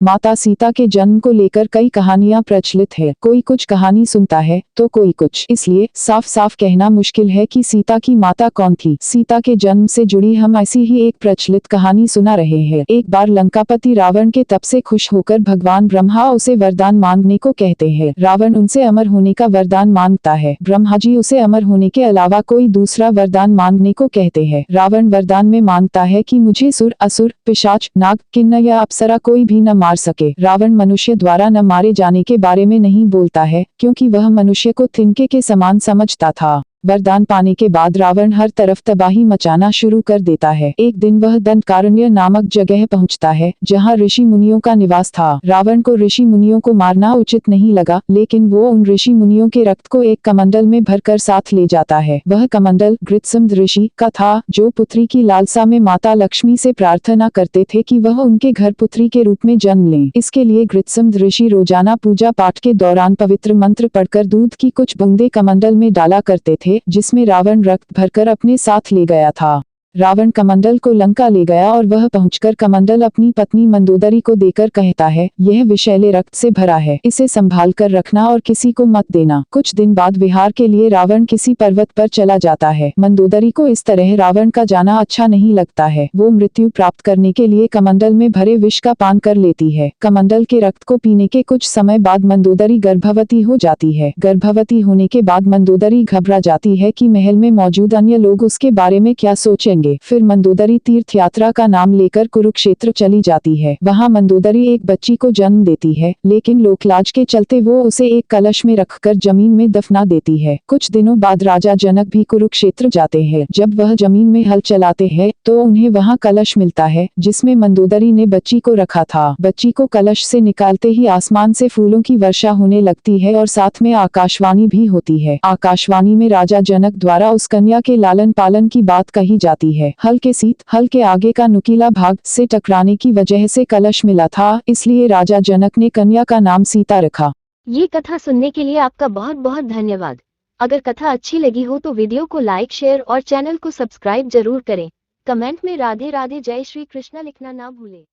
माता सीता के जन्म को लेकर कई कहानियां प्रचलित है। कोई कुछ कहानी सुनता है तो कोई कुछ, इसलिए साफ साफ कहना मुश्किल है कि सीता की माता कौन थी। सीता के जन्म से जुड़ी हम ऐसी ही एक प्रचलित कहानी सुना रहे हैं। एक बार लंकापति रावण के तप से खुश होकर भगवान ब्रह्मा उसे वरदान मांगने को कहते हैं। रावण उनसे अमर होने का वरदान मांगता है। ब्रह्मा जी उसे अमर होने के अलावा कोई दूसरा वरदान मांगने को कहते हैं। रावण वरदान में मांगता है कि मुझे सुर, असुर, पिशाच, नाग, किन्नर या अप्सरा कोई भी न मार सके। रावण मनुष्य द्वारा न मारे जाने के बारे में नहीं बोलता है, क्योंकि वह मनुष्य को तिनके के समान समझता था। वरदान पाने के बाद रावण हर तरफ तबाही मचाना शुरू कर देता है। एक दिन वह दंडकारण्य नामक जगह पहुंचता है, जहां ऋषि मुनियों का निवास था। रावण को ऋषि मुनियों को मारना उचित नहीं लगा, लेकिन वो उन ऋषि मुनियों के रक्त को एक कमंडल में भरकर साथ ले जाता है। वह कमंडल गृत्सम ऋषि का था, जो पुत्री की लालसा में माता लक्ष्मी से प्रार्थना करते थे कि वह उनके घर पुत्री के रूप में जन्म लें। इसके लिए गृत्सम ऋषि रोजाना पूजा पाठ के दौरान पवित्र मंत्र पढ़कर दूध की कुछ बूंदें कमंडल में डाला करते थे, जिसमें रावण रक्त भरकर अपने साथ ले गया था। रावण कमंडल को लंका ले गया और वह पहुंचकर कमंडल अपनी पत्नी मंदोदरी को देकर कहता है, यह विषैले रक्त से भरा है, इसे संभाल कर रखना और किसी को मत देना। कुछ दिन बाद विहार के लिए रावण किसी पर्वत पर चला जाता है। मंदोदरी को इस तरह रावण का जाना अच्छा नहीं लगता है। वो मृत्यु प्राप्त करने के लिए कमंडल में भरे विष का पान कर लेती है। कमंडल के रक्त को पीने के कुछ समय बाद मंदोदरी गर्भवती हो जाती है। गर्भवती होने के बाद मंदोदरी घबरा जाती है कि महल में मौजूद अन्य लोग उसके बारे में क्या सोचेंगे। फिर मंदोदरी तीर्थ यात्रा का नाम लेकर कुरुक्षेत्र चली जाती है। वहां मंदोदरी एक बच्ची को जन्म देती है, लेकिन लोकलाज के चलते वो उसे एक कलश में रखकर जमीन में दफना देती है। कुछ दिनों बाद राजा जनक भी कुरुक्षेत्र जाते हैं। जब वह जमीन में हल चलाते हैं तो उन्हें वहां कलश मिलता है, जिसमें मंदोदरी ने बच्ची को रखा था। बच्ची को कलश से निकालते ही आसमान से फूलों की वर्षा होने लगती है और साथ में आकाशवाणी भी होती है। आकाशवाणी में राजा जनक द्वारा उस कन्या के लालन पालन की बात कही जाती है। हल के आगे का नुकीला भाग से टकराने की वजह से कलश मिला था, इसलिए राजा जनक ने कन्या का नाम सीता रखा। ये कथा सुनने के लिए आपका बहुत बहुत धन्यवाद। अगर कथा अच्छी लगी हो तो वीडियो को लाइक, शेयर और चैनल को सब्सक्राइब जरूर करें। कमेंट में राधे राधे जय श्री कृष्णा लिखना ना भूलें।